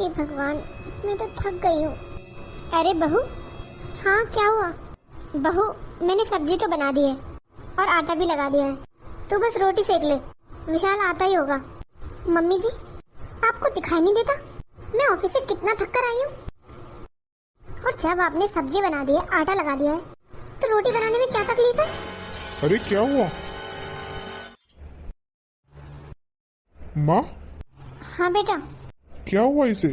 हे भगवान, मैं तो थक गई हूँ। अरे बहू। हाँ, क्या हुआ? बहू, मैंने सब्जी तो बना दी है और आटा भी लगा दिया है, तू बस रोटी सेक ले, विशाल आता ही होगा। मम्मी जी, आपको दिखाई नहीं देता मैं ऑफिस से कितना थक कर आई हूँ? और जब आपने सब्जी बना दी है, आटा लगा दिया है, तो रोटी बनाने में क्या तकलीफ है? अरे क्या हुआ माँ? हाँ बेटा। क्या हुआ इसे?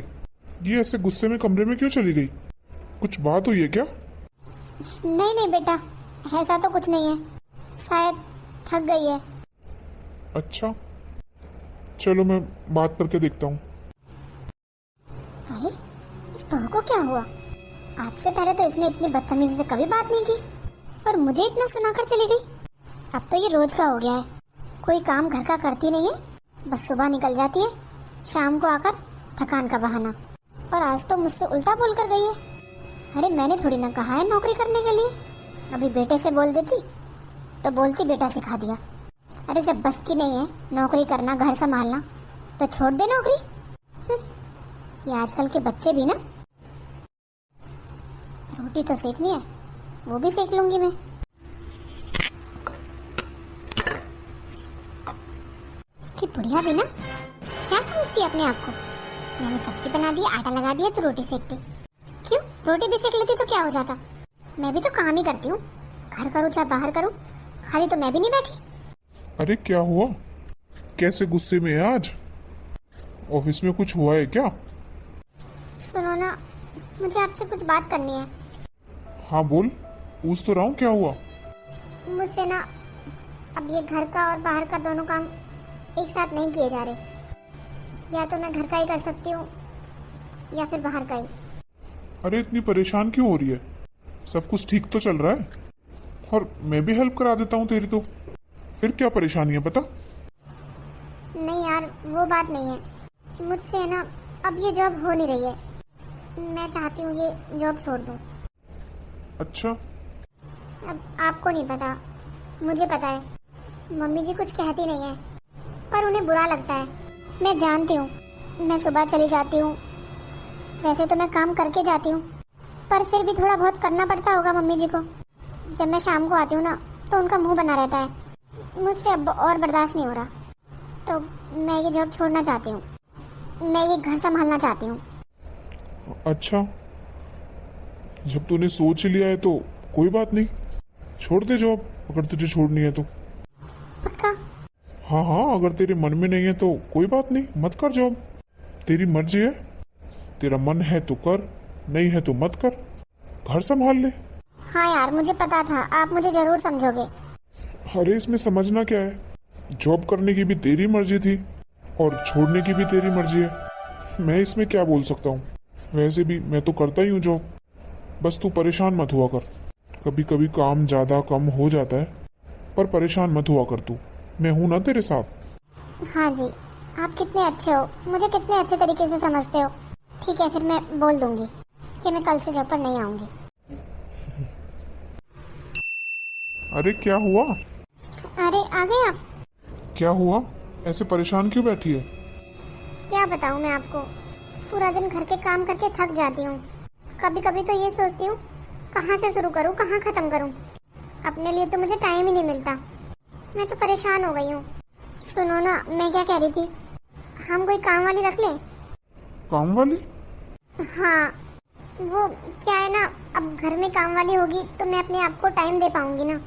ये ऐसे गुस्से में कमरे में क्यों चली गई? कुछ बात हुई है क्या? नहीं नहीं बेटा, ऐसा तो कुछ नहीं है, शायद थक गई है। अच्छा, चलो मैं बात करके देखता हूँ। अरे, इस बहू को क्या हुआ? आज से पहले तो इसने इतनी बदतमीजी से कभी बात नहीं की और मुझे इतना सुनाकर चली गई। अब तो ये रोज का हो गया है, कोई काम घर का करती नहीं है, बस सुबह निकल जाती है, शाम को आकर थकान का बहाना। और आज तो मुझसे उल्टा बोल कर गई है। अरे मैंने थोड़ी ना कहा है नौकरी करने के लिए, अभी बेटे से बोल देती तो बोलती बेटा सिखा दिया। अरे जब बस की नहीं है नौकरी करना, घर संभालना, तो छोड़ दे नौकरी। ये आजकल के बच्चे भी ना। रोटी तो सेकनी है, वो भी सेक लूंगी मैं। ये बुढ़िया भी ना क्या समझती है अपने आप को? मैंने सब्जी बना दी, आटा लगा दिया तो रोटी सेकती। क्यों, रोटी भी सेक लेती तो क्या हो जाता? मैं भी तो काम ही करती हूँ, घर करूँ चाहे बाहर करूँ, खाली तो मैं भी नहीं बैठी। अरे क्या हुआ? कैसे गुस्से में है आज? ऑफिस में कुछ हुआ है क्या? सुनो ना, मुझे आपसे कुछ बात करनी है। हाँ बोल, पूछ तो रहा हूँ क्या हुआ। मुझसे ना अब ये घर का और बाहर का दोनों काम एक साथ नहीं किए जा रहे। या तो मैं घर का ही कर सकती हूँ या फिर बाहर का ही। अरे इतनी परेशान क्यों हो रही है? सब कुछ ठीक तो चल रहा है और मैं भी हेल्प करा देता हूँ तेरी, तो फिर क्या परेशानी है बता। नहीं यार, वो बात नहीं है, मुझसे ना अब ये जॉब हो नहीं रही है, मैं चाहती हूँ ये जॉब छोड़ दूँ। अच्छा, अब आपको नहीं पता, मुझे पता है। मम्मी जी कुछ कहती नहीं है पर उन्हें बुरा लगता है, मैं जानती हूँ। मैं सुबह चली जाती हूँ, वैसे तो मैं काम करके जाती हूँ, पर फिर भी थोड़ा बहुत करना पड़ता होगा मम्मी जी को। जब मैं शाम को आती हूँ ना तो उनका मुंह बना रहता है, मुझसे अब और बर्दाश्त नहीं हो रहा, तो मैं ये जॉब छोड़ना चाहती हूँ, मैं ये घर संभालना चाहती हूँ। अच्छा, जब तूने सोच ही लिया है तो कोई बात नहीं, छोड़ दे जॉब अगर तुझे छोड़नी है तो। पक्का? हाँ हाँ, अगर तेरे मन में नहीं है तो कोई बात नहीं, मत कर जॉब, तेरी मर्जी है। तेरा मन है तो कर, नहीं है तो मत कर, घर संभाल ले। हाँ यार, मुझे पता था आप मुझे जरूर समझोगे। अरे इसमें समझना क्या है? जॉब करने की भी तेरी मर्जी थी और छोड़ने की भी तेरी मर्जी है, मैं इसमें क्या बोल सकता हूँ? वैसे भी मैं तो करता ही हूँ जॉब, बस तू परेशान मत हुआ कर। कभी कभी काम ज्यादा कम हो जाता है, पर परेशान मत हुआ कर तू, मैं हूं ना तेरे साथ। हाँ जी, आप कितने अच्छे हो, मुझे कितने अच्छे तरीके से समझते हो। ठीक है, फिर मैं बोल दूंगी कि मैं कल से जॉब पर नहीं आऊंगी। अरे क्या हुआ? अरे आ गए आप? क्या हुआ? ऐसे परेशान क्यों बैठी है? क्या बताऊं मैं आपको, पूरा दिन घर के काम करके थक जाती हूँ। कभी कभी तो ये सोचती हूँ कहाँ से शुरू करूँ, कहाँ खत्म करूँ। अपने लिए तो मुझे टाइम ही नहीं मिलता, मैं तो परेशान हो गई हूँ। सुनो ना, मैं क्या कह रही थी, हम कोई काम वाली रख लें? काम वाली? हाँ, वो क्या है ना, अब घर में काम वाली होगी तो मैं अपने आप को टाइम दे पाऊंगी ना।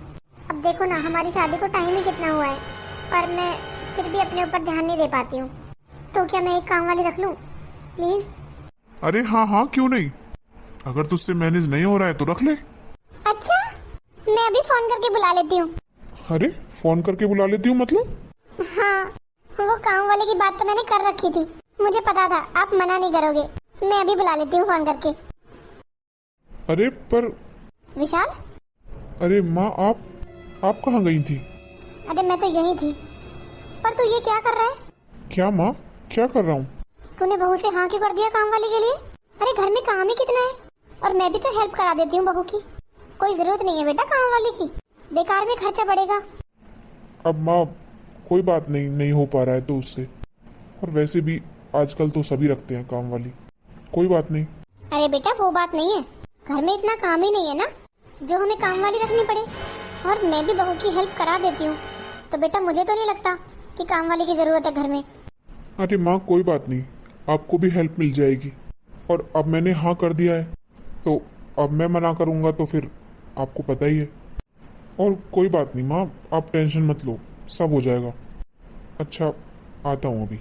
अब देखो ना, हमारी शादी को टाइम ही कितना हुआ है, पर मैं फिर भी अपने ऊपर ध्यान नहीं दे पाती हूँ। तो क्या मैं एक काम वाली रख लूँ प्लीज? अरे हाँ हाँ, क्यों नहीं, अगर तुझसे मैनेज नहीं हो रहा है तो रख ले। अच्छा, मैं अभी फोन करके बुला लेती हूँ। अरे फोन करके बुला लेती हूँ मतलब? हाँ, वो काम वाले की बात तो मैंने कर रखी थी, मुझे पता था आप मना नहीं करोगे। मैं अभी बुला लेती हूँ फोन करके। अरे पर, विशाल। अरे माँ, आप कहाँ गई थी? अरे मैं तो यही थी, पर तू ये क्या कर रहा है? क्या माँ, क्या कर रहा हूँ? तूने बहू से हाँ क्यों कर दिया काम वाली के लिए? अरे घर में काम ही कितना है, और मैं भी तो हेल्प करा देती हूँ बहू की, कोई जरूरत नहीं है बेटा काम वाली की, बेकार में खर्चा बढ़ेगा। अब माँ कोई बात नहीं, नहीं हो पा रहा है तो उससे, और वैसे भी आजकल तो सभी रखते हैं काम वाली। कोई बात नहीं। अरे बेटा वो बात नहीं है, घर में इतना काम ही नहीं है ना जो हमें काम वाली रखनी पड़े। और मैं भी बहू की हेल्प करा देती हूँ, तो बेटा मुझे तो नहीं लगता कि काम वाली की जरूरत है घर में। अरे माँ कोई बात नहीं, आपको भी हेल्प मिल जाएगी। और अब मैंने हाँ कर दिया है, तो अब मैं मना करूँगा तो फिर आपको पता ही है। और कोई बात नहीं माँ, आप टेंशन मत लो, सब हो जाएगा। अच्छा आता हूँ अभी।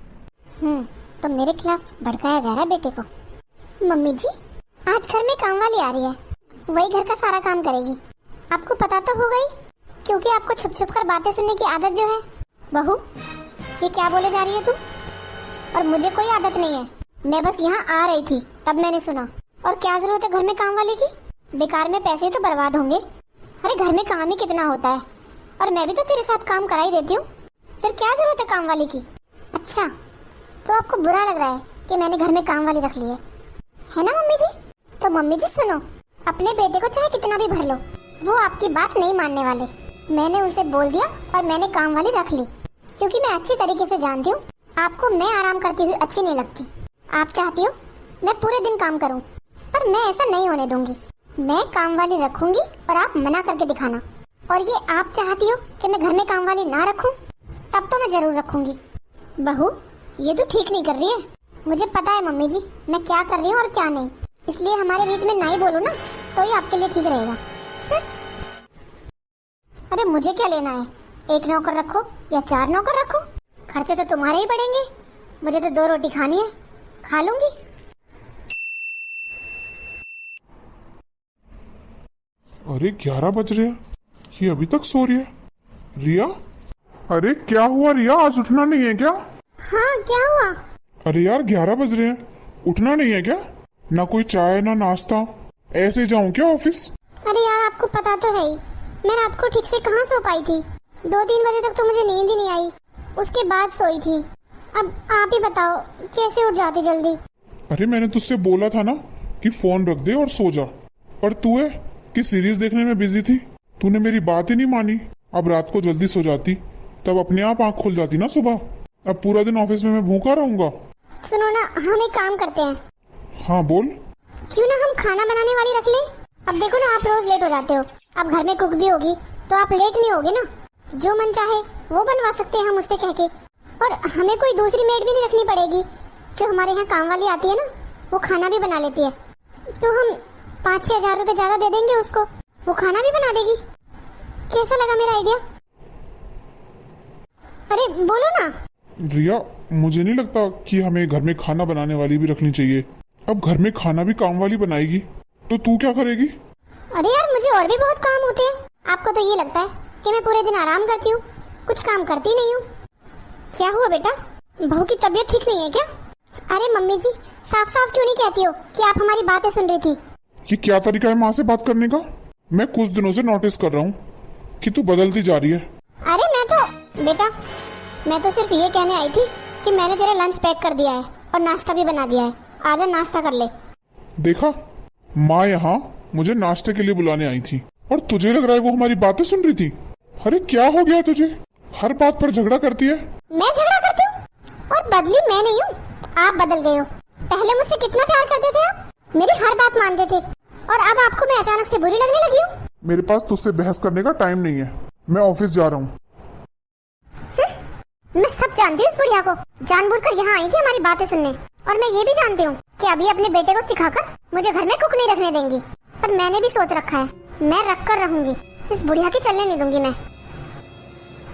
तो मेरे खिलाफ भड़काया जा रहा है बेटे को। मम्मी जी आज घर में काम वाली आ रही है, वही घर का सारा काम करेगी। आपको पता तो होगा ही, क्योंकि आपको छुप छुप कर बातें सुनने की आदत जो है। बहू ये क्या बोले जा रही है तू? और मुझे कोई आदत नहीं है, मैं बस यहाँ आ रही थी तब मैंने सुना। और क्या जरूरत है घर में काम वाली की? बेकार में पैसे तो बर्बाद होंगे। अरे घर में काम ही कितना होता है, और मैं भी तो तेरे साथ काम करा ही देती हूँ, फिर क्या जरूरत है काम वाली की? अच्छा तो आपको बुरा लग रहा है कि मैंने घर में काम वाली रख ली है ना मम्मी जी? तो मम्मी जी सुनो, अपने बेटे को चाहे कितना भी भर लो, वो आपकी बात नहीं मानने वाले। मैंने उनसे बोल दिया और मैंने काम वाली रख ली, क्योंकि मैं अच्छी तरीके से जानती हूँ आपको मैं आराम करती हुई अच्छी नहीं लगती। आप चाहती हो मैं पूरे दिन काम करूँ, पर मैं ऐसा नहीं होने दूंगी। मैं काम वाली रखूंगी और आप मना करके दिखाना। और ये आप चाहती हो कि मैं घर में काम वाली ना रखूं, तब तो मैं जरूर रखूंगी। बहू ये तो ठीक नहीं कर रही है। मुझे पता है मम्मी जी मैं क्या कर रही हूँ और क्या नहीं, इसलिए हमारे बीच में ना ही बोलो ना, तो ही आपके लिए ठीक रहेगा। अरे मुझे क्या लेना है, एक नौकर रखो या 4 नौकर रखो, खर्चे तो तुम्हारे ही पड़ेंगे। मुझे तो 2 रोटी खानी है, खा लूंगी। अरे 11 बज रहे हैं, ये अभी तक सो रही है। रिया, अरे क्या हुआ रिया, आज उठना नहीं है क्या? हाँ क्या हुआ? अरे यार 11 बज रहे हैं, उठना नहीं है क्या? ना कोई चाय ना नाश्ता, ऐसे जाऊं क्या ऑफिस? अरे यार आपको पता तो है ही, मैं रात को ठीक से कहाँ सो पाई थी। 2-3 बजे तक तो मुझे नींद ही नहीं आई, उसके बाद सोई थी। अब आप ही बताओ कैसे उठ जाती जल्दी? अरे मैंने तुझसे बोला था ना कि फोन रख दे और सो जा, पर तू है कि सीरीज देखने में बिजी थी। तूने मेरी बात ही नहीं मानी। अब रात को जल्दी सो जाती, तब अपने आप आँख खुल जाती ना सुबह। अब पूरा दिन ऑफिस में मैं भूखा रहूंगा। सुनो ना, हम एक काम करते हैं। हाँ बोल। क्यों ना हम खाना बनाने वाली रख लें? अब देखो ना आप रोज लेट हो जाते हो, अब घर में कुक भी होगी तो आप लेट नहीं होगे ना। जो मन चाहे वो बनवा सकते हैं हम उससे कह के। और हमें कोई दूसरी मेड भी नहीं रखनी पड़ेगी, जो हमारे यहाँ काम वाली आती है ना वो खाना भी बना लेती है। तो हम 5-6 हजार रुपए ज्यादा दे देंगे उसको, वो खाना भी बना देगी। कैसा लगा मेरा आइडिया? अरे बोलो ना। रिया मुझे नहीं लगता कि हमें घर में खाना बनाने वाली भी रखनी चाहिए। अब घर में खाना भी काम वाली बनाएगी तो तू क्या करेगी? अरे यार मुझे और भी बहुत काम होते हैं। आपको तो ये लगता है कि मैं पूरे दिन आराम करती हूँ, कुछ काम करती नहीं हूँ। क्या हुआ बेटा, बहू की तबीयत ठीक नहीं है क्या? अरे मम्मी जी साफ साफ क्यों नहीं कहती हो कि आप हमारी बातें सुन रही थी? ये क्या तरीका है माँ से बात करने का? मैं कुछ दिनों से नोटिस कर रहा हूँ कि तू बदलती जा रही है। अरे मैं तो सिर्फ ये कहने आई थी कि मैंने तेरा लंच पैक कर दिया है और नाश्ता भी बना दिया है, आजा नाश्ता कर ले। देखा, माँ यहाँ मुझे नाश्ते के लिए बुलाने आई थी और तुझे लग रहा है वो हमारी बातें सुन रही थी। अरे क्या हो गया तुझे, हर बात पर झगड़ा करती है। मैं झगड़ा करती हूँ? और बदली मैं नहीं हूँ, आप बदल गए हो। पहले मुझसे कितना प्यार करते थे आप, मेरी हर बात मानते थे, और अब आपको मैं अचानक से बुरी लगने लगी हूँ। मेरे पास तुझसे बहस करने का टाइम नहीं है, मैं ऑफिस जा रहा हूँ। मैं सब जानती हूँ इस बुढ़िया को, जानबूझकर यहाँ आई थी हमारी बातें सुनने। और मैं ये भी जानती हूँ कि अभी अपने बेटे को सिखाकर मुझे घर में कुक नहीं रखने देंगी। पर मैंने भी सोच रखा है, मैं रख कर रहूंगी, इस बुढ़िया की चलने नहीं दूंगी मैं।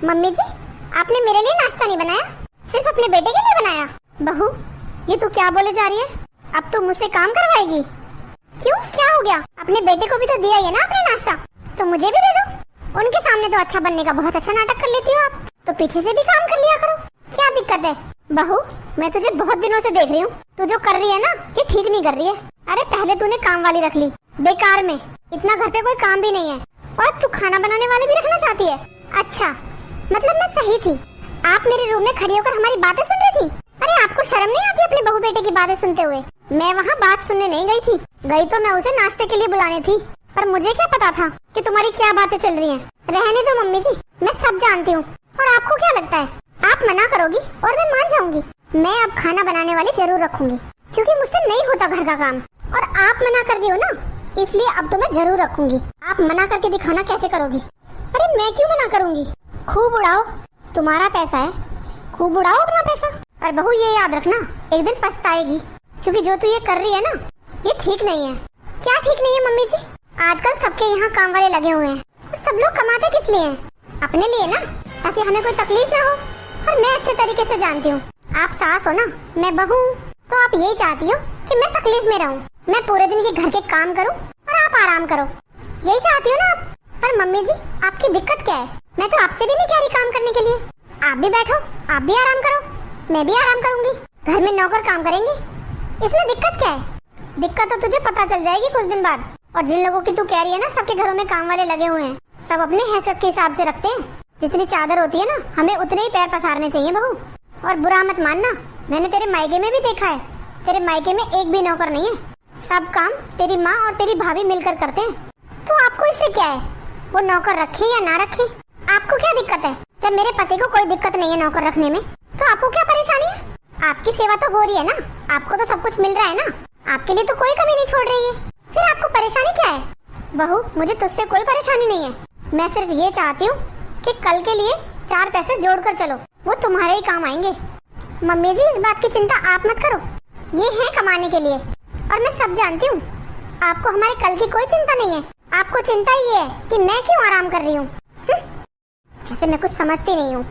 मम्मी जी आपने मेरे लिए नाश्ता नहीं बनाया, सिर्फ अपने बेटे के लिए बनाया। बहू ये तू क्या बोले जा रही है, अब तू मुझसे काम करवाएगी? क्यों क्या हो गया? अपने बेटे को भी तो दिया ही है ना आपने नाश्ता, तो मुझे भी दे दो। उनके सामने तो अच्छा बनने का बहुत अच्छा नाटक कर लेती हो आप, तो पीछे से भी काम कर लिया करो, क्या दिक्कत है? बहू मैं तुझे बहुत दिनों से देख रही हूँ, तू जो कर रही है ना ये ठीक नहीं कर रही है। अरे पहले तूने काम वाली रख ली बेकार में, इतना घर पे कोई काम भी नहीं है, और तू खाना बनाने वाले भी रखना चाहती है? अच्छा मतलब मैं सही थी, आप मेरे रूम में खड़ी होकर हमारी बातें सुन रही थी? अरे आपको शर्म नहीं आती अपने बहू बेटे की बातें सुनते हुए? मैं वहाँ बात सुनने नहीं गई थी, गई तो मैं उसे नाश्ते के लिए बुलाने थी, पर मुझे क्या पता था कि तुम्हारी क्या बातें चल रही हैं। रहने दो मम्मी जी, मैं सब जानती हूँ। और आपको क्या लगता है आप मना करोगी और मैं मान जाऊंगी? मैं अब खाना बनाने वाली जरूर रखूंगी, क्योंकि मुझसे नहीं होता घर का काम। और आप मना कर रही हो ना, इसलिए अब तो मैं जरूर रखूंगी। आप मना करके दिखाना कैसे करोगी? अरे मैं क्यों मना करूंगी? खूब उड़ाओ, तुम्हारा पैसा है, खूब उड़ाओ अपना पैसा। और बहू ये याद रखना, एक दिन पछताएगी, क्योंकि जो तू ये कर रही है ना, ये ठीक नहीं है। क्या ठीक नहीं है मम्मी जी? आजकल सबके यहाँ काम वाले लगे हुए हैं, और सब लोग कमाते किस लिए हैं? अपने लिए ना, ताकि हमें कोई तकलीफ ना हो। और मैं अच्छे तरीके से जानती हूँ, आप सास हो ना, मैं बहू हूँ, तो आप यही चाहती हो कि मैं तकलीफ में रहूँ, मैं पूरे दिन के घर के काम करूँ और आप आराम करो, यही चाहती हो ना आप? पर मम्मी जी आपकी दिक्कत क्या है? मैं तो आपसे भी नहीं कह रही काम करने के लिए। आप भी बैठो, आप भी आराम करो, मैं भी आराम करूंगी, घर में नौकर काम करेंगे, इसमें दिक्कत क्या है? दिक्कत तो तुझे पता चल जाएगी कुछ दिन बाद। और जिन लोगों की तू कह रही है ना सबके घरों में काम वाले लगे हुए हैं, सब अपने हैसियत के हिसाब से रखते हैं। जितनी चादर होती है ना, हमें उतने ही पैर पसारने चाहिए बहू। और बुरा मत मानना, मैंने तेरे मायके में भी देखा है, तेरे मायके में एक भी नौकर नहीं है, सब काम तेरी माँ और तेरी भाभी मिलकर करते हैं। तो आपको इससे क्या है? वो नौकर रखे या ना रखे, आपको क्या दिक्कत है? जब मेरे पति को कोई दिक्कत नहीं है नौकर रखने में, तो आपको क्या परेशानी है? आपकी सेवा तो हो रही है ना, आपको तो सब कुछ मिल रहा है ना, आपके लिए तो कोई कमी नहीं छोड़ रही है, फिर आपको परेशानी क्या है? बहू मुझे तुझसे कोई परेशानी नहीं है, मैं सिर्फ ये चाहती हूँ कि कल के लिए 4 पैसे जोड़ कर चलो, वो तुम्हारे ही काम आएंगे। मम्मी जी इस बात की चिंता आप मत करो, ये है कमाने के लिए, और मैं सब जानती हूँ। आपको हमारे कल की कोई चिंता नहीं है, आपको चिंता ये है कि मैं क्यों आराम कर रही हूँ। जैसे मैं कुछ समझती नहीं हूँ।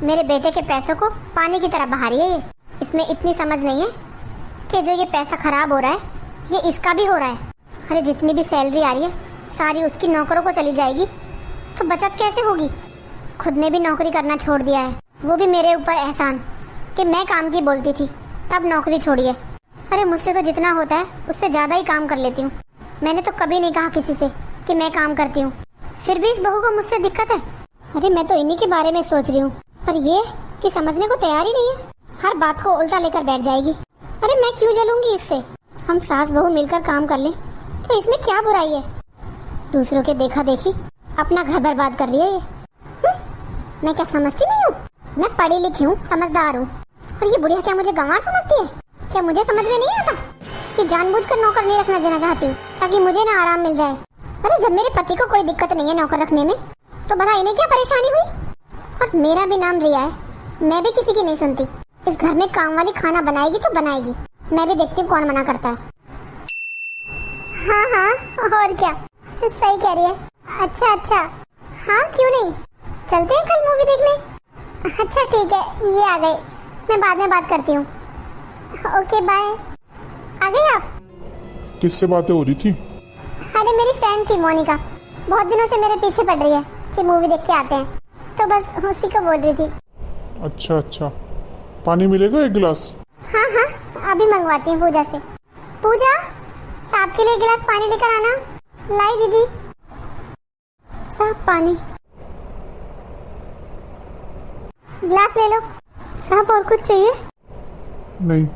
मेरे बेटे के पैसों को पानी की तरह बहा रही है ये, इसमें इतनी समझ नहीं है कि जो ये पैसा खराब हो रहा है ये इसका भी हो रहा है। अरे जितनी भी सैलरी आ रही है सारी उसकी नौकरों को चली जाएगी, तो बचत कैसे होगी? खुद ने भी नौकरी करना छोड़ दिया है, वो भी मेरे ऊपर एहसान कि मैं काम की बोलती थी तब नौकरी छोड़ी है। अरे मुझसे तो जितना होता है उससे ज्यादा ही काम कर लेती हूँ। मैंने तो कभी नहीं कहा किसी से कि मैं काम करती हूँ, फिर भी इस बहू को मुझसे दिक्कत है। अरे मैं तो इन्हीं के बारे में सोच रही हूँ, पर ये कि समझने को तैयार ही नहीं है, हर बात को उल्टा लेकर बैठ जाएगी। अरे मैं क्यों जलूंगी इससे? हम सास बहू मिलकर काम कर ले तो इसमें क्या बुराई है? दूसरों के देखा देखी अपना घर बर्बाद कर रही है ये। मैं क्या समझती नहीं हूँ? मैं पढ़ी लिखी हूँ, समझदार हूँ, और ये बुढ़िया क्या मुझे गंवार समझती है? क्या मुझे समझ में नहीं आता कि जानबूझकर नौकर नहीं रखना देना चाहती ताकि मुझे ना आराम मिल जाए? अरे जब मेरे पति को कोई दिक्कत नहीं है नौकर रखने में, तो भला इन्हें क्या परेशानी हुई? और मेरा भी नाम रिया है, मैं भी किसी की नहीं सुनती। इस घर में काम वाली खाना बनाएगी तो बनाएगी, मैं भी देखती हूँ कौन मना करता है। हाँ हाँ और क्या, सही कह रही है। अच्छा अच्छा, हाँ क्यों नहीं, चलते हैं कल मूवी देखने। अच्छा ठीक है, ये आ गए, मैं बाद में बात करती हूँ। Okay bye. आ गए आप? किससे बातें हो रही थी? अरे मेरी फ्रेंड थी मोनिका, बहुत दिनों से मेरे पीछे पड़ रही है कि मूवी देख के आते हैं, तो बस उसी को बोल रही थी। अच्छा अच्छा, पानी मिलेगा 1 गिलास? हाँ हाँ अभी मंगवाती हूँ पूजा से। पूजा साहब के लिए 1 गिलास पानी लेकर आना। लाई दीदी। साहब पानी। गिलास ले लो। साहब और कुछ चाहिए? नहीं।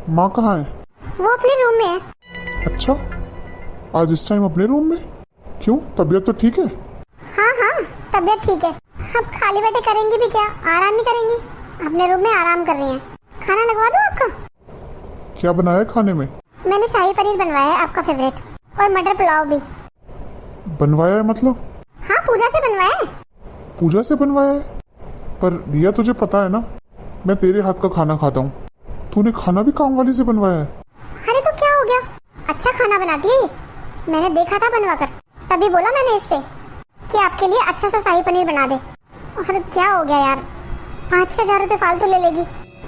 माँ कहाँ है? वो अपने रूम में है। अच्छा, आज इस टाइम अपने रूम में? क्यों, तबीयत तो ठीक है? हाँ हाँ तबीयत ठीक है। अब खाली बैठे करेंगी भी क्या, आराम ही करेंगी, अपने रूम में आराम कर रही हैं। खाना लगवा दूँ आपका? क्या बनाया है खाने में? मैंने शाही पनीर बनवाया है, आपका फेवरेट, और मटर पुलाव भी। बनवाया है मतलब? हाँ पूजा से बनवाया है। पूजा से बनवाया है? पर रिया तुझे पता है ना, मैं तेरे हाथ का खाना खाता हूँ, तूने खाना भी काम वाली से बनवाया है। अरे तो क्या हो गया, अच्छा खाना बनाती है ये, मैंने देखा था बनवाकर, तभी बोला मैंने इससे कि आपके लिए अच्छा सा शाही पनीर बना दे। और क्या हो गया यार, 5-6 हजार रुपए फालतू ले लेगी,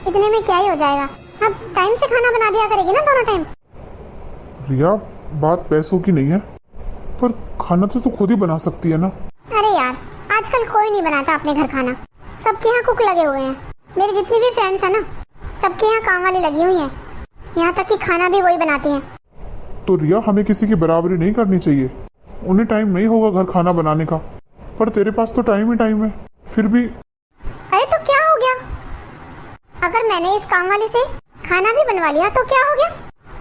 इतने में क्या ही हो जाएगा। अब टाइम से खाना बना दिया करेगी ना दोनों टाइम। रिया बात पैसों की नहीं है, पर खाना तो तू खुद ही बना सकती है ना। अरे यार आजकल कोई नहीं बनाता अपने घर खाना, सबके यहाँ कुक लगे हुए हैं। मेरी जितनी भी फ्रेंड्स है ना, सबके यहाँ काम वाली लगी हुई है, यहाँ तक कि खाना भी वही बनाती हैं। तो रिया हमें किसी की बराबरी नहीं करनी चाहिए, उन्हें टाइम नहीं होगा घर खाना बनाने का, पर तेरे पास तो टाइम ही टाइम है, फिर भी। अरे तो क्या हो गया, अगर मैंने इस काम वाली से खाना भी बनवा लिया तो क्या हो गया?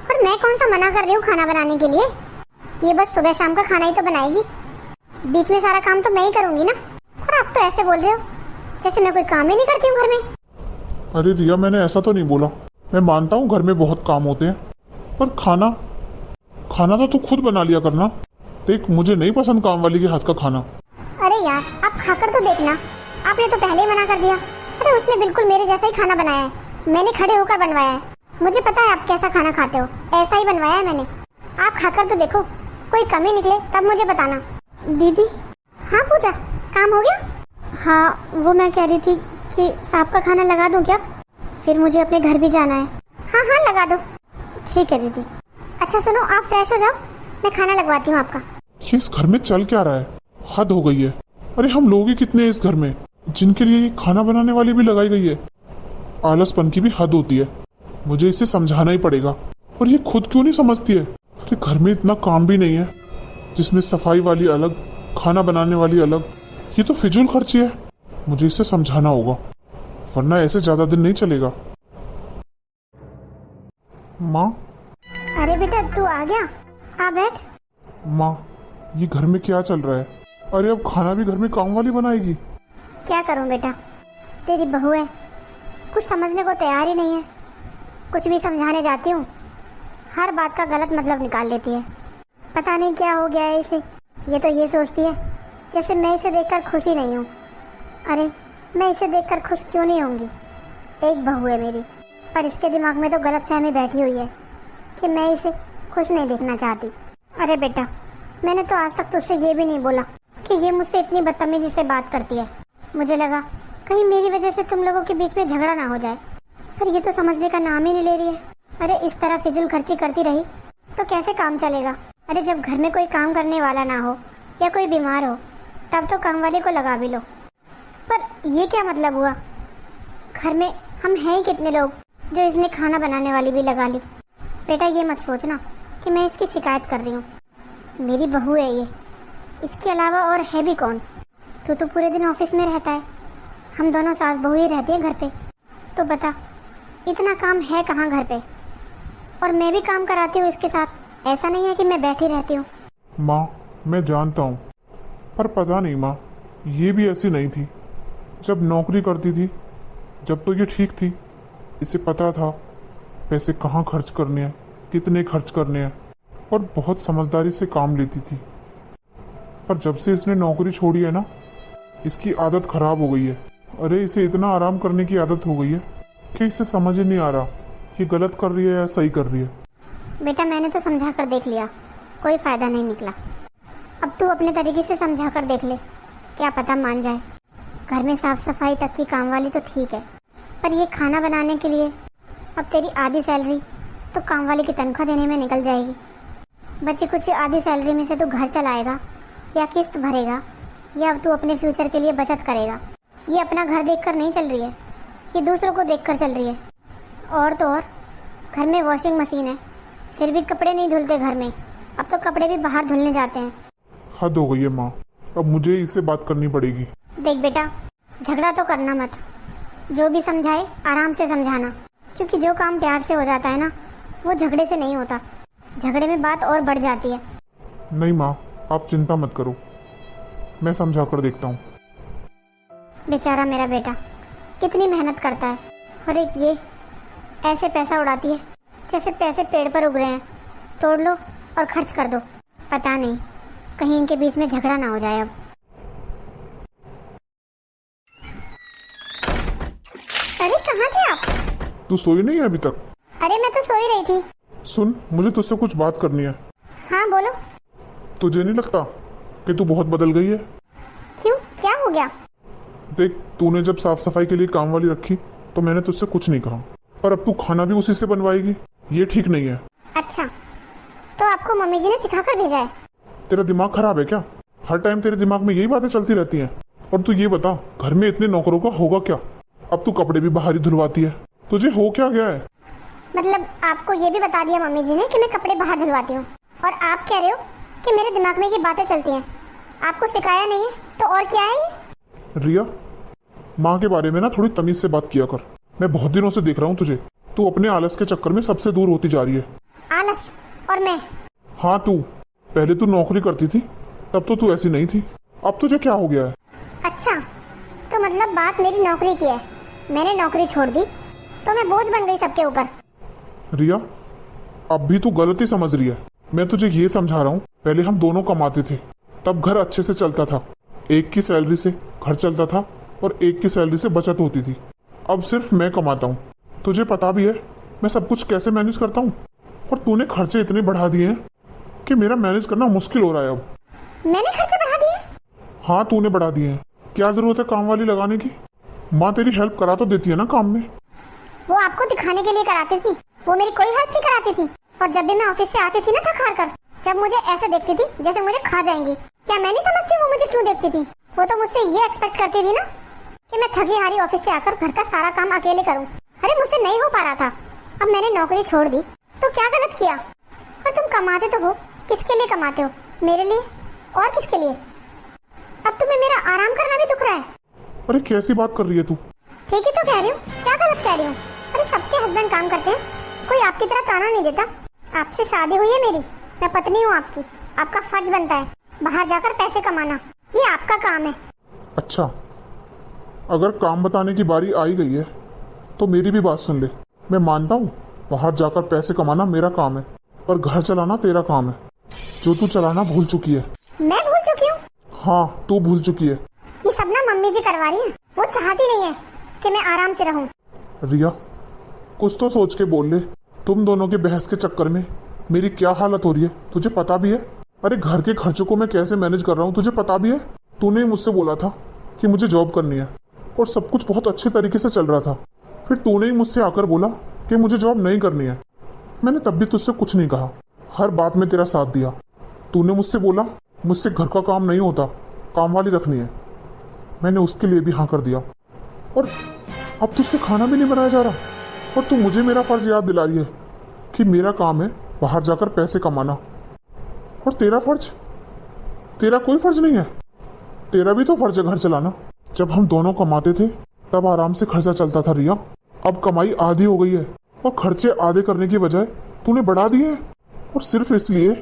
और मैं कौन सा मना कर रही हूँ खाना बनाने के लिए, ये बस सुबह शाम का खाना ही तो बनाएगी, बीच में सारा काम तो मैं ही करूंगी ना। और आप तो ऐसे बोल रहे हो जैसे मैं कोई काम ही नहीं करती हूँ घर में। अरे रिया मैंने ऐसा तो नहीं बोला, मैं मानता हूँ घर में बहुत काम होते हैं, पर खाना खाना तो तू खुद बना लिया करना। देख, मुझे नहीं पसंद काम वाली के हाथ का खाना। अरे यार, आप खाकर तो देखना। आपने तो पहले ही मना कर दिया। अरे उसने बिल्कुल मेरे जैसा ही खाना बनाया है, मैंने खड़े होकर बनवाया है। मुझे पता है आप कैसा खाना खाते हो, ऐसा ही बनवाया है मैंने। आप खाकर तो देखो, कोई कमी निकले तब मुझे बताना। दीदी। हाँ पूजा, काम हो गया? हाँ, वो मैं कह रही थी कि सांप का खाना लगा दूं क्या? फिर मुझे अपने घर भी जाना है। हाँ हाँ, लगा दो। ठीक है दीदी। अच्छा सुनो, आप फ्रेश हो जाओ, मैं खाना लगवाती हूँ आपका। ये इस घर में चल क्या रहा है? हद हो गई है। अरे हम लोग ही कितने हैं इस घर में जिनके लिए ये खाना बनाने वाली भी लगाई गई है। आलसपन की भी हद होती है। मुझे इसे समझाना ही पड़ेगा। और ये खुद क्यों नहीं समझती है? अरे घर में इतना काम भी नहीं है जिसमें सफाई वाली अलग, खाना बनाने वाली अलग। ये तो फिजूल खर्ची है। मुझे इसे समझाना होगा, वरना ऐसे ज्यादा दिन नहीं चलेगा। माँ। अरे बेटा, तू आ गया? आ बैठ। माँ, ये घर में क्या चल रहा है? अरे अब खाना भी घर में काम वाली बनाएगी? क्या करूं बेटा, तेरी बहू है, कुछ समझने को तैयार ही नहीं है। कुछ भी समझाने जाती हूँ, हर बात का गलत मतलब निकाल लेती है। पता नहीं क्या हो गया है इसे। ये तो ये सोचती है जैसे मैं इसे देखकर खुश ही नहीं हूँ। अरे मैं इसे देखकर खुश क्यों नहीं होंगी? एक बहू है मेरी, पर इसके दिमाग में तो गलतफहमी बैठी हुई है कि मैं इसे खुश नहीं देखना चाहती। अरे बेटा, मैंने तो आज तक तुझसे ये भी नहीं बोला कि ये मुझसे इतनी बदतमीजी से बात करती है। मुझे लगा कहीं मेरी वजह से तुम लोगों के बीच में झगड़ा ना हो जाए, पर ये तो समझने का नाम ही नहीं ले रही है। अरे इस तरह फिजूल खर्ची करती रही तो कैसे काम चलेगा? अरे जब घर में कोई काम करने वाला ना हो या कोई बीमार हो तब तो काम वाले को लगा भी लो, पर ये क्या मतलब हुआ? घर में हम हैं ही कितने लोग जो इसने खाना बनाने वाली भी लगा ली। बेटा ये मत सोचना कि मैं इसकी शिकायत कर रही हूँ। मेरी बहू है ये, इसके अलावा और है भी कौन? तू तो पूरे दिन ऑफिस में रहता है, हम दोनों सास बहू ही रहती है घर पे। तो बता, इतना काम है कहाँ घर पे? और मैं भी काम कराती हूँ इसके साथ, ऐसा नहीं है कि मैं बैठी रहती हूँ। माँ, मैं जानता हूँ, पर पता नहीं माँ, ये भी ऐसी नहीं थी। जब नौकरी करती थी जब तो ये ठीक थी। इसे पता था पैसे कहाँ खर्च करने हैं, कितने खर्च करने हैं, और बहुत समझदारी से काम लेती थी। पर जब से इसने नौकरी छोड़ी है ना, इसकी आदत खराब हो गई है। अरे इसे इतना आराम करने की आदत हो गई है कि इसे समझ ही नहीं आ रहा ये गलत कर रही है या सही कर रही है। बेटा मैंने तो समझा कर देख लिया, कोई फायदा नहीं निकला। अब तू अपने तरीके से समझा कर देख ले, क्या पता मान जाए। घर में साफ सफाई तक की काम वाली तो ठीक है, पर ये खाना बनाने के लिए अब तेरी आधी सैलरी तो काम वाली की तनख्वाह देने में निकल जाएगी। बच्चे कुछ आधी सैलरी में से तू घर चलाएगा या किस्त भरेगा, या अब तू अपने फ्यूचर के लिए बचत करेगा। ये अपना घर देखकर नहीं चल रही है, ये दूसरों को देखकर चल रही है। और तो और घर में वॉशिंग मशीन है, फिर भी कपड़े नहीं धुलते घर में, अब तो कपड़े भी बाहर धुलने जाते हैं। हद हो गई है माँ, अब मुझे इससे बात करनी पड़ेगी। देख बेटा, झगड़ा तो करना मत, जो भी समझाए आराम से समझाना, क्योंकि जो काम प्यार से हो जाता है ना, वो झगड़े से नहीं होता। झगड़े में बात और बढ़ जाती है। नहीं माँ, आप चिंता मत करो, मैं समझा कर देखता हूँ। बेचारा मेरा बेटा कितनी मेहनत करता है, और एक ये ऐसे पैसा उड़ाती है जैसे पैसे पेड़ पर उग रहे हैं। तोड़ लो और खर्च कर दो, पता नहीं कहीं इनके बीच में झगड़ा ना हो जाए। अब अरे कहाँ थे आप? तू सोई नहीं है अभी तक? अरे मैं तो सो ही रही थी। सुन, मुझे तुझसे कुछ बात करनी है। हाँ बोलो। तुझे नहीं लगता कि तू बहुत बदल गई है? क्यों, क्या हो गया? देख, तूने जब साफ सफाई के लिए काम वाली रखी तो मैंने तुझसे कुछ नहीं कहा, पर अब तू खाना भी उसी से बनवाएगी, ये ठीक नहीं है। अच्छा, तो आपको मम्मी जी ने सिखा कर भेजा है? तेरा दिमाग खराब है क्या? हर टाइम तेरे दिमाग में यही बातें चलती रहती हैं। और तू ये बता, घर में इतने नौकरों का होगा क्या? अब तू कपड़े भी बाहर ही धुलवाती है, तुझे हो क्या गया है? मतलब आपको ये भी बता दिया मम्मी जी ने कि मैं कपड़े बाहर धुलवाती हूँ, और आप कह रहे हो कि मेरे दिमाग में ये बातें चलती हैं? आपको सिखाया नहीं है तो और क्या है ये? रिया, माँ के बारे में ना थोड़ी तमीज से बात किया कर। मैं बहुत दिनों से देख रहा हूँ तुझे, तू अपने आलस के चक्कर में सबसे दूर होती जा रही है। आलस? और मैं? हाँ तू, पहले तू नौकरी करती थी तब तो तू ऐसी नहीं थी, अब तुझे क्या हो गया है? अच्छा, तो मतलब बात मेरी नौकरी की है। मैंने नौकरी छोड़ दी, तो मैं बोझ बन गई सबके ऊपर। रिया, अब भी तू गलती समझ रही है। मैं तुझे ये समझा रहा हूँ, पहले हम दोनों कमाते थे, तब घर अच्छे से चलता था। एक की सैलरी से घर चलता था और एक की सैलरी से बचत होती थी। अब सिर्फ मैं कमाता हूँ। तुझे पता भी है मैं सब कुछ कैसे मैनेज करता हूँ। और तूने खर्चे इतने बढ़ा दिए हैं कि मेरा मैनेज करना मुश्किल हो रहा है अब। मैंने खर्चे बढ़ा दिए? हाँ, तूने बढ़ा दिए हैं। क्या जरूरत है काम वाली लगाने की? माँ तेरी हेल्प करा तो देती है ना काम में। वो आपको दिखाने के लिए कराती थी, वो मेरी कोई हेल्प नहीं कराती थी। और जब भी मैं ऑफिस से आती थी ना थक हार कर, जब मुझे ऐसे देखती थी जैसे मुझे खा जाएंगी, क्या मैं नहीं समझती वो मुझे क्यों देखती थी? वो तो मुझसे ये एक्सपेक्ट करती थी ना कि मैं थकी हारी ऑफिस से आकर घर का सारा काम अकेले करूं। अरे मुझसे नहीं हो पा रहा था, अब मैंने नौकरी छोड़ दी तो क्या गलत किया? और तुम कमाते तो हो, किसके लिए कमाते हो? मेरे लिए और किसके लिए? अब तुम्हें मेरा आराम करना भी दुख रहा है। अरे कैसी बात कर रही है तू? ठीक ही तो कह रही हूँ, क्या गलत कह रही हूँ? अरे सबके हस्बैंड काम करते हैं, कोई आपकी तरह ताना नहीं देता। आपसे शादी हुई है मेरी, मैं पत्नी हूँ आपकी। आपका फर्ज बनता है बाहर जाकर पैसे कमाना, ये आपका काम है। अच्छा, अगर काम बताने की बारी आई गई है तो मेरी भी बात सुन ले। मैं मानता हूँ बाहर जाकर पैसे कमाना मेरा काम है, पर घर चलाना तेरा काम है, जो तू चलाना भूल चुकी है। मैं भूल चुकी हूँ? हाँ, तू भूल चुकी है। ये सब ना मम्मी जी करवा रही है, वो चाहती नहीं है कि मैं आराम से रहूं। रिया, कुछ तो सोच के बोल ले। तुम दोनों के बहस के चक्कर में मेरी क्या हालत हो रही है तुझे पता भी है? अरे घर के खर्चों को मैं कैसे मैनेज कर रहा हूँ तुझे पता भी है? तूने मुझसे बोला था कि मुझे जॉब करनी है और सब कुछ बहुत अच्छे तरीके से चल रहा था। फिर तूने ही मुझसे आकर बोला कि मुझे जॉब नहीं करनी है। मैंने तब भी तुझसे कुछ नहीं कहा, हर बात में तेरा साथ दिया। तूने मुझसे बोला मुझसे घर का काम नहीं होता, काम वाली रखनी है। मैंने उसके लिए भी हाँ कर दिया। और अब तुझसे खाना भी नहीं बनाया जा रहा और तू मुझे मेरा फर्ज याद दिला रही है कि मेरा काम है बाहर जाकर पैसे कमाना। और तेरा फर्ज? तेरा कोई फर्ज नहीं है। तेरा भी तो फर्ज है घर चलाना। जब हम दोनों कमाते थे तब आराम से खर्चा चलता था रिया। अब कमाई आधी हो गई है और खर्चे आधे करने की बजाय तूने बढ़ा दिए हैं, और सिर्फ इसलिए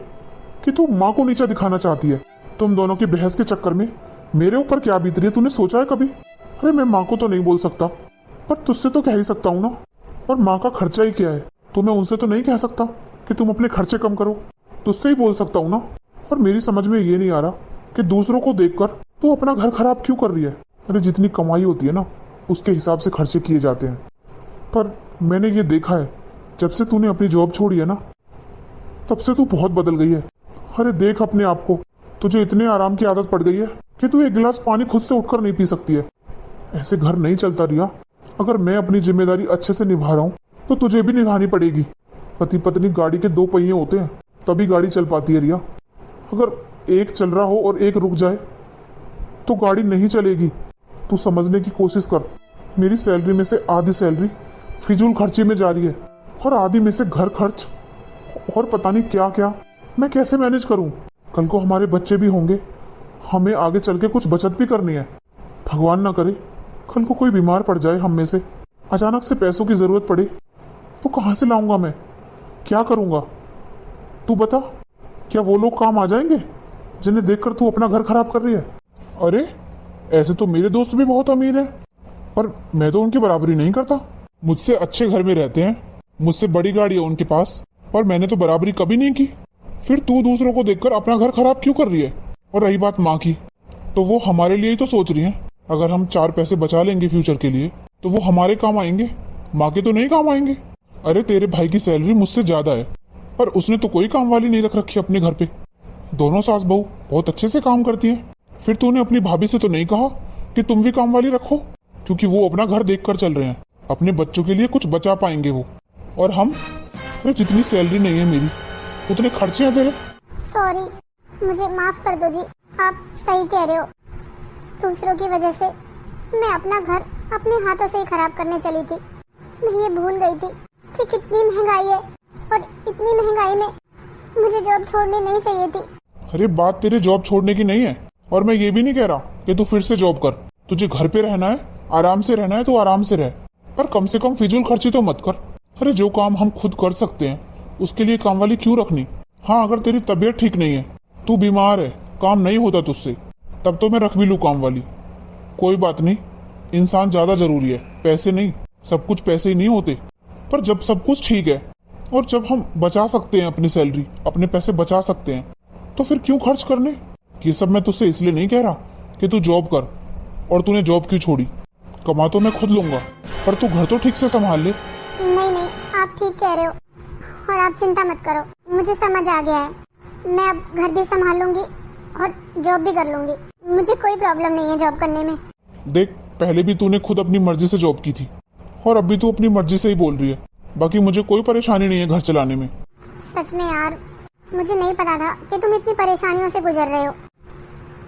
कि तू माँ को नीचा दिखाना चाहती है। तुम दोनों की बहस के चक्कर में मेरे ऊपर क्या बीत रही है तूने सोचा है कभी? अरे मैं माँ को तो नहीं बोल सकता, पर तुझसे तो कह ही सकता हूँ ना। और माँ का खर्चा ही क्या है, तो मैं उनसे तो नहीं कह सकता कि तुम अपने खर्चे कम करो। तुझसे ही बोल सकता हूँ ना। और मेरी समझ में ये नहीं आ रहा कि दूसरों को देखकर तू अपना घर खराब क्यों कर रही है। अरे जितनी कमाई होती है ना उसके हिसाब से खर्चे किए जाते हैं। पर मैंने ये देखा है जब से तूने अपनी जॉब छोड़ी है ना, तब से तू बहुत बदल गई है। अरे देख अपने आप को, तुझे इतने आराम की आदत पड़ गई है कि तू एक गिलास पानी खुद से उठकर नहीं पी सकती है। ऐसे घर नहीं चलता रिया। अगर मैं अपनी जिम्मेदारी अच्छे से निभा रहा हूँ तो तुझे भी निभानी पड़ेगी। पति पत्नी गाड़ी के दो पहिए होते हैं तभी गाड़ी चल पाती है रिया। अगर एक चल रहा हो और एक रुक जाए तो गाड़ी नहीं चलेगी। तू समझने की कोशिश कर। मेरी सैलरी में से आधी सैलरी फिजूल खर्ची में जा रही है और आधी में से घर खर्च और पता नहीं क्या क्या। मैं कैसे मैनेज करूं? कल को हमारे बच्चे भी होंगे, हमें आगे चल के कुछ बचत भी करनी है। भगवान ना करे कल को कोई बीमार पड़ जाए हम में से, अचानक से पैसों की जरूरत पड़े तो कहाँ से लाऊंगा मैं? क्या करूंगा? तू बता, क्या वो लोग काम आ जाएंगे जिन्हें देखकर तू अपना घर खराब कर रही है? अरे ऐसे तो मेरे दोस्त भी बहुत अमीर हैं, पर मैं तो उनकी बराबरी नहीं करता। मुझसे अच्छे घर में रहते हैं, मुझसे बड़ी गाड़ी है उनके पास, पर मैंने तो बराबरी कभी नहीं की। फिर तू दूसरों को देखकर अपना घर खराब क्यों कर रही है? और रही बात माँ की, तो वो हमारे लिए ही तो सोच रही है। अगर हम 4 पैसे बचा लेंगे फ्यूचर के लिए तो वो हमारे काम आएंगे, माँ के तो नहीं काम आएंगे। अरे तेरे भाई की सैलरी मुझसे ज्यादा है, पर उसने तो कोई काम वाली नहीं रख रखी अपने घर पे। दोनों सास बहू बहुत अच्छे से काम करती हैं। फिर तूने अपनी भाभी से तो नहीं कहा कि तुम भी काम वाली रखो, क्योंकि वो अपना घर देख कर चल रहे हैं, अपने बच्चों के लिए कुछ बचा पाएंगे वो। और हम, अरे जितनी सैलरी नहीं है मेरी उतने खर्चे हैं तेरे। सॉरी, मुझे माफ कर दो जी, आप सही कह रहे हो। दूसरों की वजह से मैं अपना घर अपने हाथों से ही खराब करने चली थी। मैं ये भूल गई थी कि कितनी महंगाई है और इतनी महंगाई में मुझे जॉब छोड़नी नहीं चाहिए थी। अरे बात तेरे जॉब छोड़ने की नहीं है, और मैं ये भी नहीं कह रहा कि तू फिर से जॉब कर। तुझे घर पे रहना है, आराम से रहना है तो आराम से रह, पर कम से कम फिजूल खर्ची तो मत कर। अरे जो काम हम खुद कर सकते हैं उसके लिए काम वाली क्यों रखनी? हाँ, अगर तेरी तबीयत ठीक नहीं है, तू बीमार है, काम नहीं होता तुझसे, तब तो मैं रख भी लूँ काम वाली। कोई बात नहीं, इंसान ज्यादा जरूरी है, पैसे नहीं। सब कुछ पैसे ही नहीं होते। पर जब सब कुछ ठीक है और जब हम बचा सकते हैं अपनी सैलरी, अपने पैसे बचा सकते हैं, तो फिर क्यों खर्च करने? ये सब मैं तुझसे इसलिए नहीं कह रहा कि तू जॉब कर। और तूने जॉब क्यों छोड़ी? कमा तो मैं खुद लूंगा, पर तू घर तो ठीक से संभाल ले। नहीं नहीं, आप ठीक कह रहे हो और आप चिंता मत करो, मुझे समझ आ गया है। मैं अब घर भी संभाल लूंगी और जॉब भी कर लूंगी। मुझे कोई प्रॉब्लम नहीं है जॉब करने में। देख, पहले भी तूने खुद अपनी मर्जी से जॉब की थी और अब भी तू अपनी मर्जी से ही बोल रही है। बाकी मुझे कोई परेशानी नहीं है घर चलाने में। सच में यार, मुझे नहीं पता था कि तुम इतनी परेशानियों से गुजर रहे हो,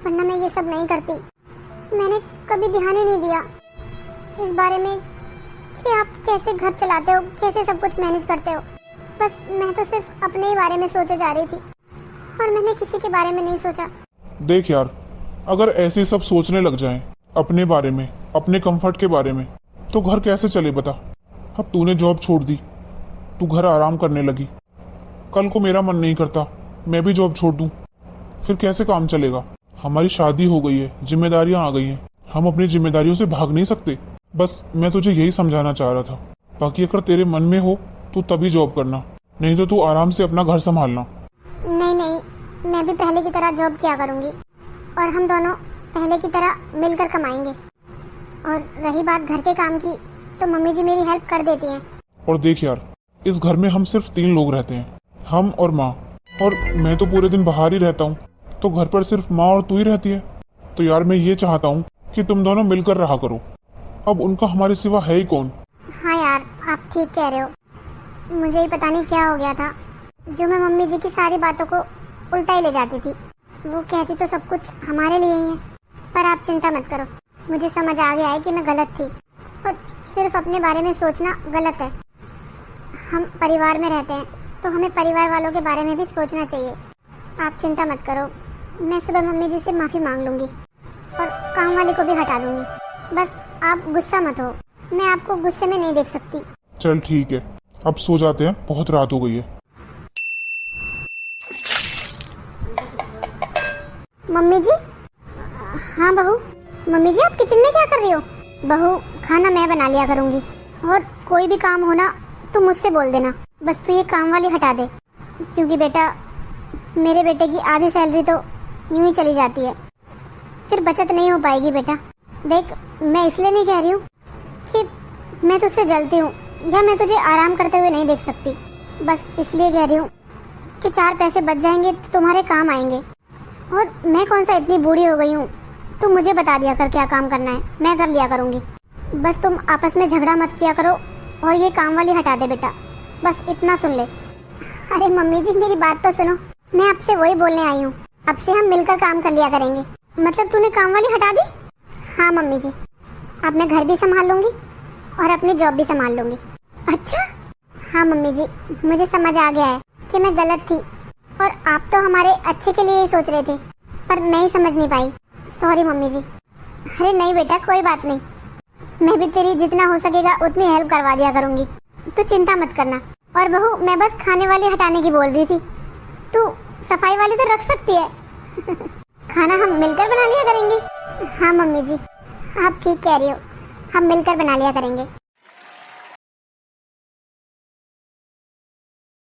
वरना मैं ये सब नहीं करती। मैंने कभी ध्यान ही नहीं दिया इस बारे में कि आप कैसे घर चलाते हो, कैसे सब कुछ मैनेज करते हो। बस मैं तो सिर्फ अपने ही बारे में सोचे जा रही थी और मैंने किसी के बारे में नहीं सोचा। देख यार, अगर ऐसे सब सोचने लग जाएं अपने बारे में, अपने कंफर्ट के बारे में, तो घर कैसे चले बता। अब तूने जॉब छोड़ दी, तू घर आराम करने लगी। कल को मेरा मन नहीं करता मैं भी जॉब छोड़ दूं, फिर कैसे काम चलेगा? हमारी शादी हो गई है, जिम्मेदारियां आ गई हैं, हम अपनी जिम्मेदारियों से भाग नहीं सकते। बस मैं तुझे यही समझाना चाह रहा था। बाकी अगर तेरे मन में हो तो तभी जॉब करना, नहीं तो तू आराम से अपना घर संभालना। नहीं नहीं, मैं भी पहले की तरह जॉब किया करूंगी और हम दोनों पहले की तरह मिलकर कमाएंगे। और रही बात घर के काम की, तो मम्मी जी मेरी हेल्प कर देती हैं। और देख यार, इस घर में हम सिर्फ 3 लोग रहते हैं, हम और माँ। और मैं तो पूरे दिन बाहर ही रहता हूँ, तो घर पर सिर्फ माँ और तू ही रहती है। तो यार मैं ये चाहता हूँ कि तुम दोनों मिलकर रहा करो। अब उनका हमारे सिवा है ही कौन? हाँ यार, आप ठीक कह रहे हो। मुझे ही पता नहीं क्या हो गया था जो मैं मम्मी जी की सारी बातों को उल्टा ही ले जाती थी। वो कहती तो सब कुछ हमारे लिए ही है। पर आप चिंता मत करो, मुझे समझ आ गया है कि मैं गलत थी और सिर्फ अपने बारे में सोचना गलत है। हम परिवार में रहते हैं तो हमें परिवार वालों के बारे में भी सोचना चाहिए। आप चिंता मत करो, मैं सुबह मम्मी जी से माफ़ी मांग लूँगी और काम वाली को भी हटा दूँगी। बस आप गुस्सा मत हो, मैं आपको गुस्से में नहीं देख सकती। चल ठीक है, अब सो जाते हैं, बहुत रात हो गई है। मम्मी जी? हाँ बहू। मम्मी जी, आप किचन में क्या कर रही हो? बहू, खाना मैं बना लिया करूँगी और कोई भी काम हो ना तो मुझसे बोल देना। बस तू ये काम वाली हटा दे, क्योंकि बेटा मेरे बेटे की आधी सैलरी तो यूं ही चली जाती है, फिर बचत नहीं हो पाएगी बेटा। देख, मैं इसलिए नहीं कह रही हूँ कि मैं तुझसे जलती हूँ या मैं तुझे आराम करते हुए नहीं देख सकती। बस इसलिए कह रही हूँ कि 4 पैसे बच जाएंगे तो तुम्हारे काम आएंगे। और मैं कौन सा इतनी बूढ़ी हो गई हूँ, तुम मुझे बता दिया कर क्या काम करना है, मैं कर लिया करूँगी। बस तुम आपस में झगड़ा मत किया करो और ये काम वाली हटा दे बेटा, बस इतना सुन ले। अरे मम्मी जी, मेरी बात तो सुनो, मैं आपसे वही बोलने आई हूँ। अब से हम मिलकर काम कर लिया करेंगे। मतलब तूने काम वाली हटा दी? हाँ मम्मी जी, अब मैं घर भी संभाल लूँगी और अपनी जॉब भी संभाल लूँगी। अच्छा? हाँ मम्मी जी, मुझे समझ आ गया है कि मैं गलत थी और आप तो हमारे अच्छे के लिए ही सोच रहे थे, पर मैं ही समझ नहीं पाई। सॉरी मम्मी जी। अरे नहीं बेटा, कोई बात नहीं, मैं भी तेरी जितना हो सकेगा उतनी हेल्प करवा दिया करूँगी, तू चिंता मत करना। और बहू, मैं बस खाने वाली हटाने की बोल रही थी, तू सफाई वाली तो रख सकती है। खाना हम मिलकर बना लिया करेंगे। हाँ मम्मी जी, आप ठीक कह रही हो, हम मिलकर बना लिया करेंगे।